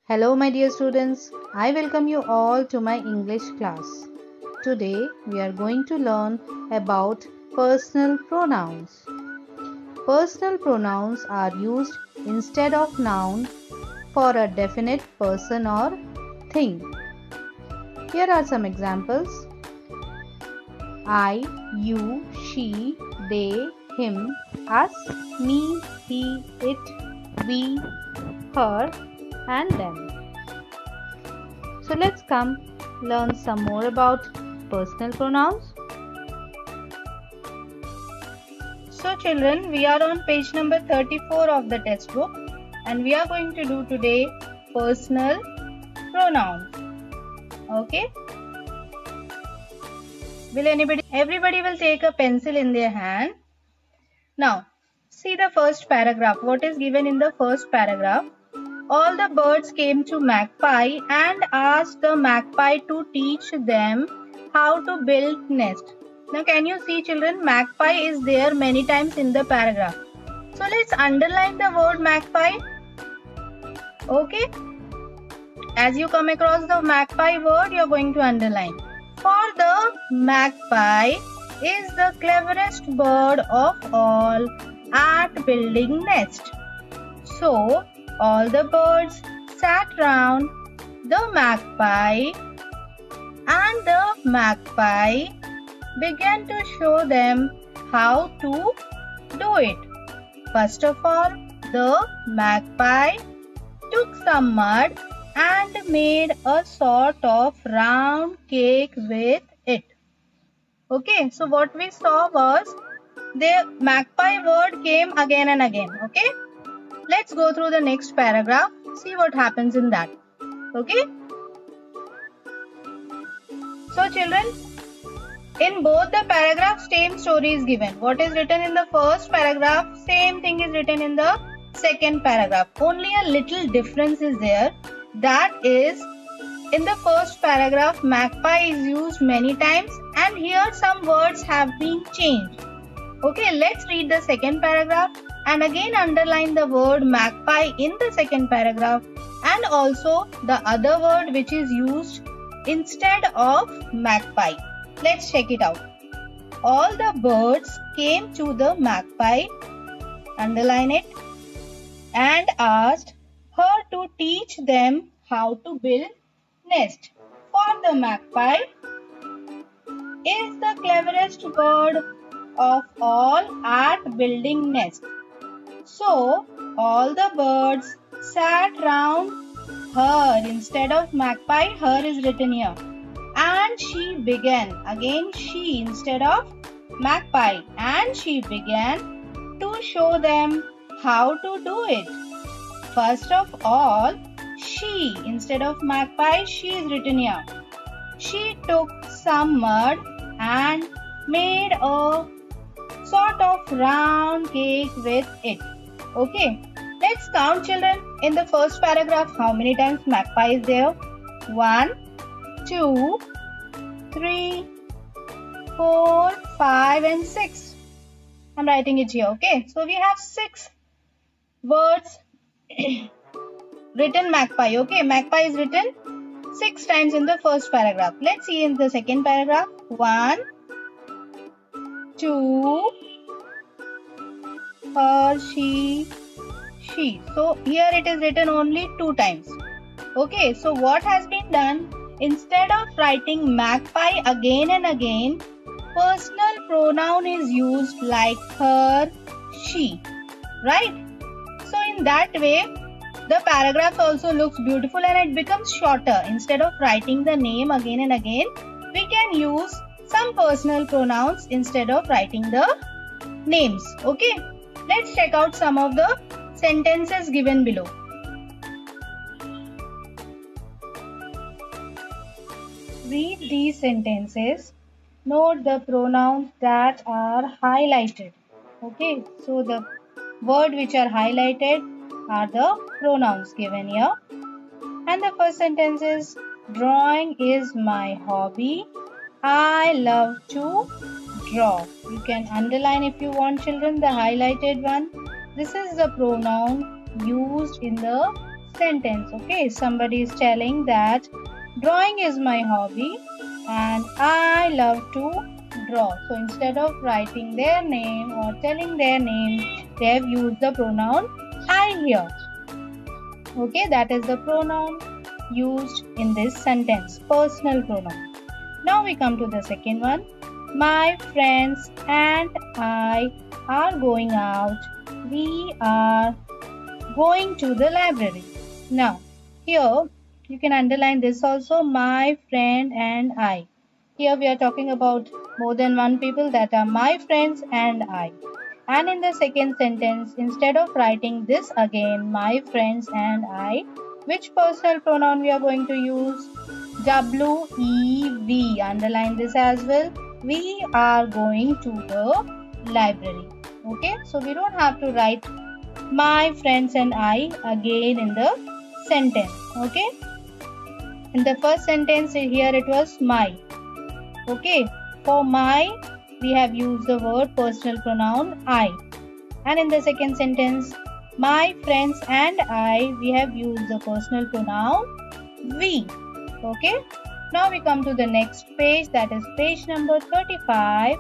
Hello, my dear students. I welcome you all to my English class. Today, we are going to learn about personal pronouns. Personal pronouns are used instead of noun for a definite person or thing. Here are some examples. I, you, she, they, him, us, me, he, it, we, her, and them. So let's come learn some more about personal pronouns. So children, we are on page number 34 of the textbook and we are going to do today personal pronouns. Okay? Everybody will take a pencil in their hand. Now, see the first paragraph. What is given in the first paragraph? All the birds came to Magpie and asked the Magpie to teach them how to build nest. Now can you see children, Magpie is there many times in the paragraph. So let's underline the word Magpie. Okay. As you come across the Magpie word, you are going to underline. For the magpie is the cleverest bird of all at building nest. So all the birds sat round the magpie and the magpie began to show them how to do it. First of all, the magpie took some mud and made a sort of round cake with it. Okay, so what we saw was the magpie word came again and again. Okay. Let's go through the next paragraph, see what happens in that. Okay. So children, in both the paragraphs, same story is given. What is written in the first paragraph, same thing is written in the second paragraph. Only a little difference is there. That is, in the first paragraph, magpie is used many times and here some words have been changed. Okay, let's read the second paragraph. And again underline the word magpie in the second paragraph and also the other word which is used instead of magpie. Let's check it out. All the birds came to the magpie, underline it, and asked her to teach them how to build nest. For the magpie is the cleverest bird of all at building nest. So all the birds sat round her. Instead of magpie, her is written here. And she began. Again she instead of magpie. And she began to show them how to do it. First of all, she instead of magpie, she is written here. She took some mud and made a sort of round cake with it. Okay, let's count children. In the first paragraph, how many times magpie is there? 1, 2, 3, 4, 5 and 6. I'm writing it here. Okay, so we have 6 words written magpie. Okay, magpie is written 6 times in the first paragraph. Let's see in the second paragraph. 1, 2, her, she. So here it is written only 2 times. Okay, so what has been done? Instead of writing magpie again and again, personal pronoun is used like her, she. Right? So in that way, the paragraph also looks beautiful and it becomes shorter. Instead of writing the name again and again, we can use some personal pronouns instead of writing the names. Okay? Let's check out some of the sentences given below. Read these sentences. Note the pronouns that are highlighted. Okay, so the word which are highlighted are the pronouns given here. And the first sentence is, drawing is my hobby. I love to draw. You can underline if you want children the highlighted one. This is the pronoun used in the sentence. Okay, somebody is telling that drawing is my hobby and I love to draw. So instead of writing their name or telling their name, they have used the pronoun I here. Okay, that is the pronoun used in this sentence, personal pronoun. Now we come to the second one. My friends and I are going out. We are going to the library. Now, here you can underline this also, my friend and I. Here we are talking about more than one people, that are my friends and I. And in the second sentence, instead of writing this again, my friends and I, which personal pronoun we are going to use? WEV. Underline this as well. We are going to the library. Okay, so we don't have to write my friends and I again in the sentence. Okay, in the first sentence here it was my. Okay, for my we have used the word personal pronoun I, and in the second sentence, my friends and I, we have used the personal pronoun we. Okay, now we come to the next page, that is page number 35.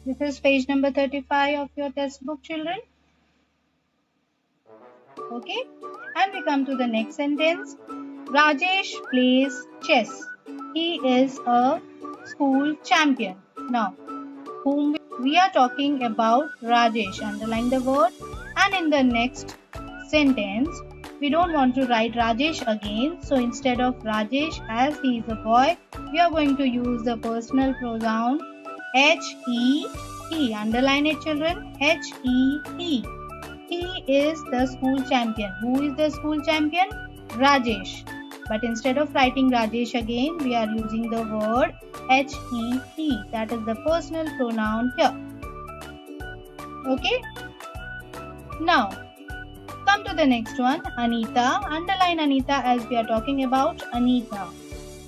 This is page number 35 of your textbook, children. Okay, and we come to the next sentence. Rajesh plays chess. He is a school champion. Now, whom we are talking about Rajesh. Underline the word. And in the next sentence, we don't want to write Rajesh again. So instead of Rajesh, as he is a boy, we are going to use the personal pronoun He. Underline it, children. He. He is the school champion. Who is the school champion? Rajesh. But instead of writing Rajesh again, we are using the word He. That is the personal pronoun here. Okay. Now, come to the next one. Anita. Underline Anita as we are talking about Anita.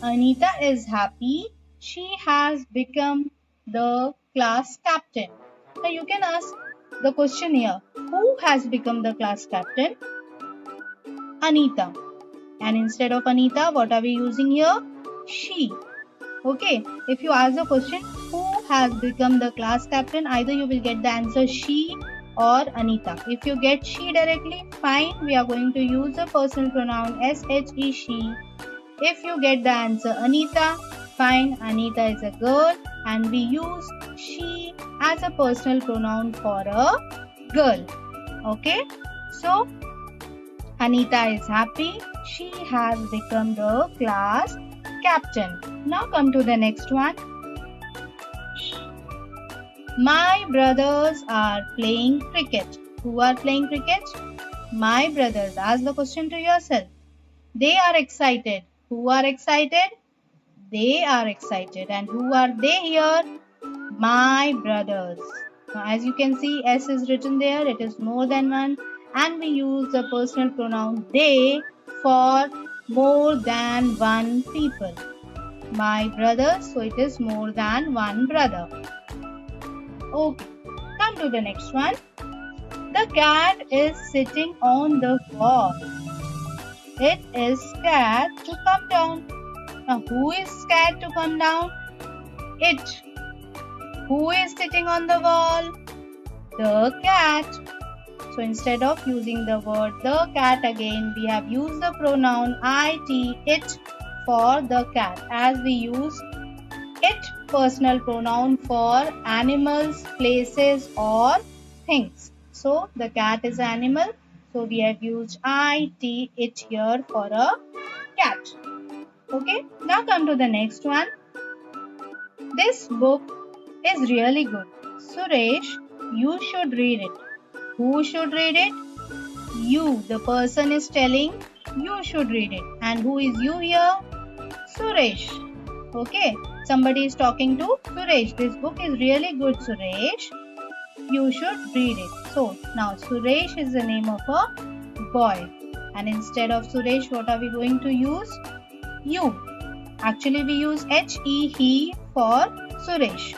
Anita is happy. She has become the class captain. Now you can ask the question here. Who has become the class captain? Anita. And instead of Anita, what are we using here? She. Okay. If you ask the question, who has become the class captain, either you will get the answer she or Anita. If you get she directly, fine. We are going to use the personal pronoun SHE, she. If you get the answer Anita, fine. Anita is a girl and we use she as a personal pronoun for a girl. Okay. So, Anita is happy. She has become the class captain. Now come to the next one. My brothers are playing cricket. Who are playing cricket? My brothers. Ask the question to yourself. They are excited. Who are excited? They are excited. And who are they here? My brothers. Now, as you can see, S is written there. It is more than one. And we use the personal pronoun they for more than one people. My brothers, so it is more than one brother. Okay, come to the next one. The cat is sitting on the wall. It is scared to come down. Now, who is scared to come down? It. Who is sitting on the wall? The cat. So instead of using the word the cat again, we have used the pronoun it for the cat, as we use it personal pronoun for animals, places or things. So the cat is an animal. So we have used it here for a cat. Okay. Now come to the next one. This book is really good. Suresh, you should read it. Who should read it? You. The person is telling you should read it. And who is you here? Suresh. Okay. Somebody is talking to Suresh. This book is really good, Suresh. You should read it. So, now Suresh is the name of a boy. And instead of Suresh, what are we going to use? You. Actually, we use he for Suresh.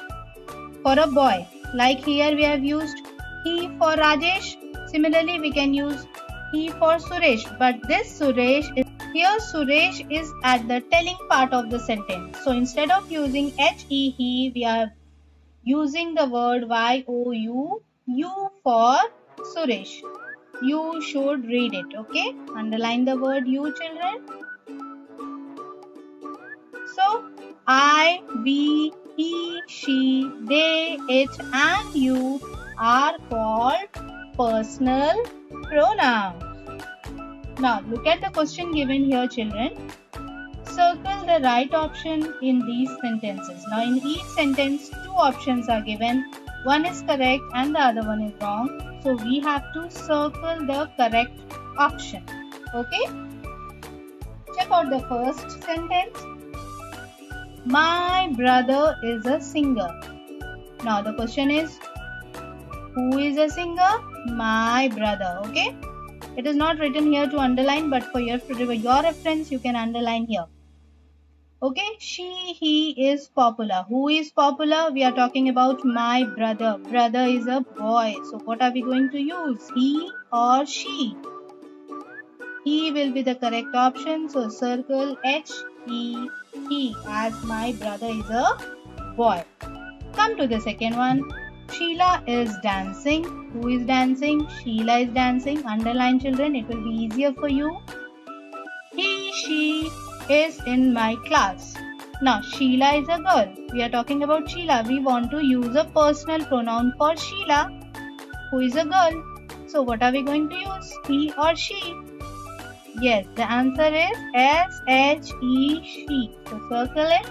For a boy. Like here we have used he for Rajesh. Similarly, we can use he for Suresh, but this Suresh is here. Suresh is at the telling part of the sentence. So instead of using he, we are using the word you, you for Suresh. You should read it, okay? Underline the word you, children. So, I, we, he, she, they, it and you are called personal pronouns. Now, look at the question given here, children. Circle the right option in these sentences. Now, in each sentence, two options are given. One is correct and the other one is wrong. So, we have to circle the correct option. Okay? Check out the first sentence. My brother is a singer. Now, the question is, who is a singer? My brother. Okay? It is not written here to underline, but for your reference, you can underline here. Okay, he is popular. Who is popular? We are talking about my brother. Brother is a boy. So what are we going to use? He or she? He will be the correct option. So circle he as my brother is a boy. Come to the second one. Sheila is dancing. Who is dancing? Sheila is dancing. Underline, children. It will be easier for you. She is in my class. Now, Sheila is a girl. We are talking about Sheila. We want to use a personal pronoun for Sheila, who is a girl. So, what are we going to use? He or she? Yes, the answer is she. So, circle it.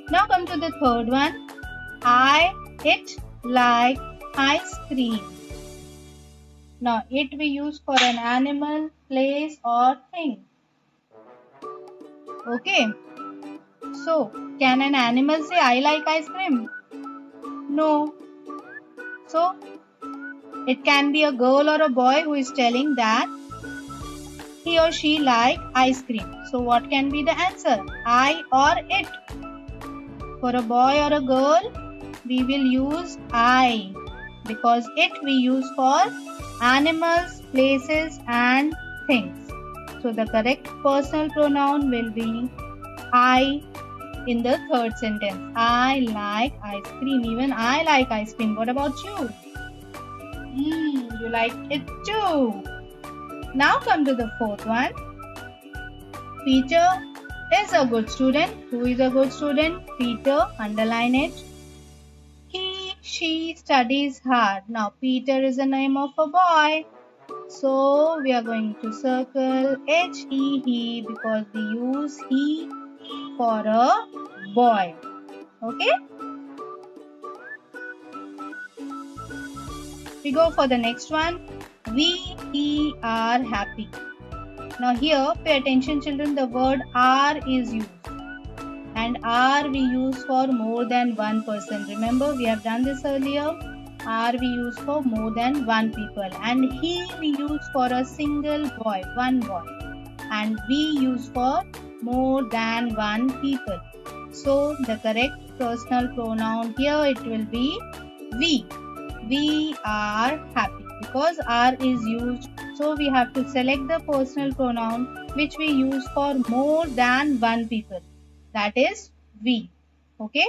Now, come to the third one. It like ice cream. Now, it we use for an animal, place or thing. Okay. So, can an animal say I like ice cream? No. So, it can be a girl or a boy who is telling that he or she like ice cream. So, what can be the answer? I or it? For a boy or a girl, we will use I, because it we use for animals, places and things. So the correct personal pronoun will be I in the third sentence. I like ice cream. Even I like ice cream. What about you? You like it too. Now come to the fourth one. Peter is a good student. Who is a good student? Peter. Underline it. She studies hard. Now, Peter is the name of a boy. So, we are going to circle he because we use he for a boy. Okay? We go for the next one. We are happy. Now, here, pay attention, children. The word are is used. And are we use for more than one person. Remember, we have done this earlier. Are we use for more than one people. And he we use for a single boy, one boy. And we use for more than one people. So, the correct personal pronoun here, it will be we. We are happy. Because are is used, so we have to select the personal pronoun which we use for more than one people. That is we. Okay?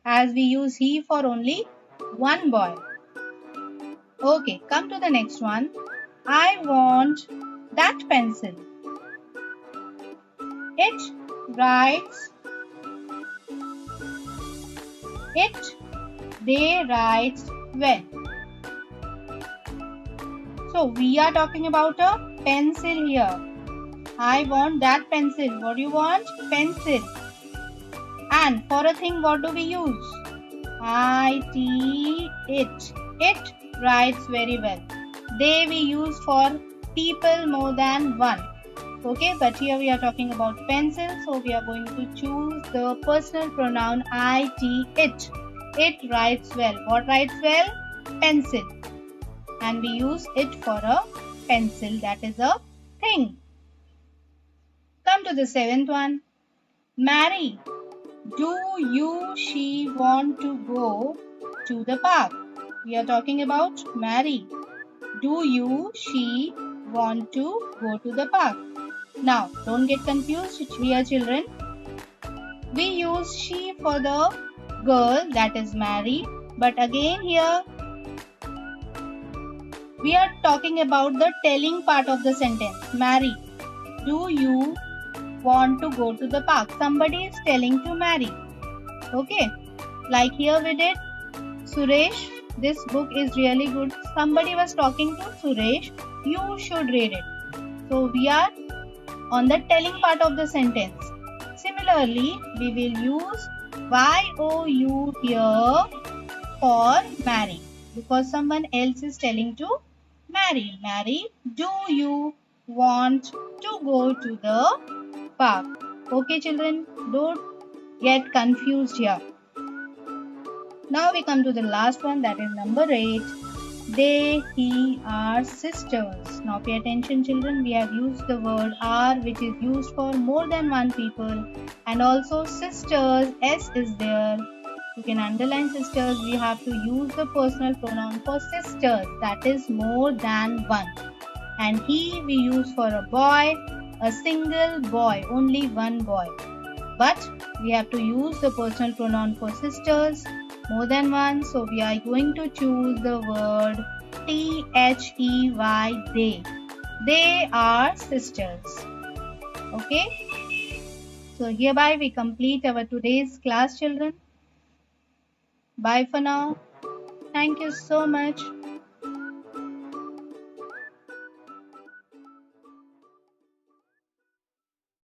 As we use he for only one boy. Okay, come to the next one. I want that pencil. It writes. They write well. So, we are talking about a pencil here. I want that pencil. What do you want? Pencil. And for a thing, what do we use? It. It writes very well. They we use for people more than one. Okay, but here we are talking about pencil. So, we are going to choose the personal pronoun it. It writes well. What writes well? Pencil. And we use it for a pencil. That is a thing. Come to the seventh one. Mary, do she want to go to the park? We are talking about Mary. Do you, she want to go to the park? Now, don't get confused here, children. We use she for the girl, that is Mary. But again here, we are talking about the telling part of the sentence. Mary, do you want to go to the park? Somebody is telling to Mary. Okay. Like here we did. Suresh, this book is really good. Somebody was talking to Suresh. You should read it. So we are on the telling part of the sentence. Similarly, we will use YOU here for Mary, because someone else is telling to Mary. Mary, do you want to go to the park? Okay, children, don't get confused here. Now we come to the last one, that is number 8. They, he are sisters. Now pay attention, children. We have used the word are, which is used for more than one people, and also sisters. S is there. You can underline sisters. We have to use the personal pronoun for sisters, that is more than one. And he we use for a boy, a single boy, only one boy. But we have to use the personal pronoun for sisters, more than one. So we are going to choose the word THEY, they. They are sisters. Okay. So hereby we complete our today's class, children. Bye for now. Thank you so much.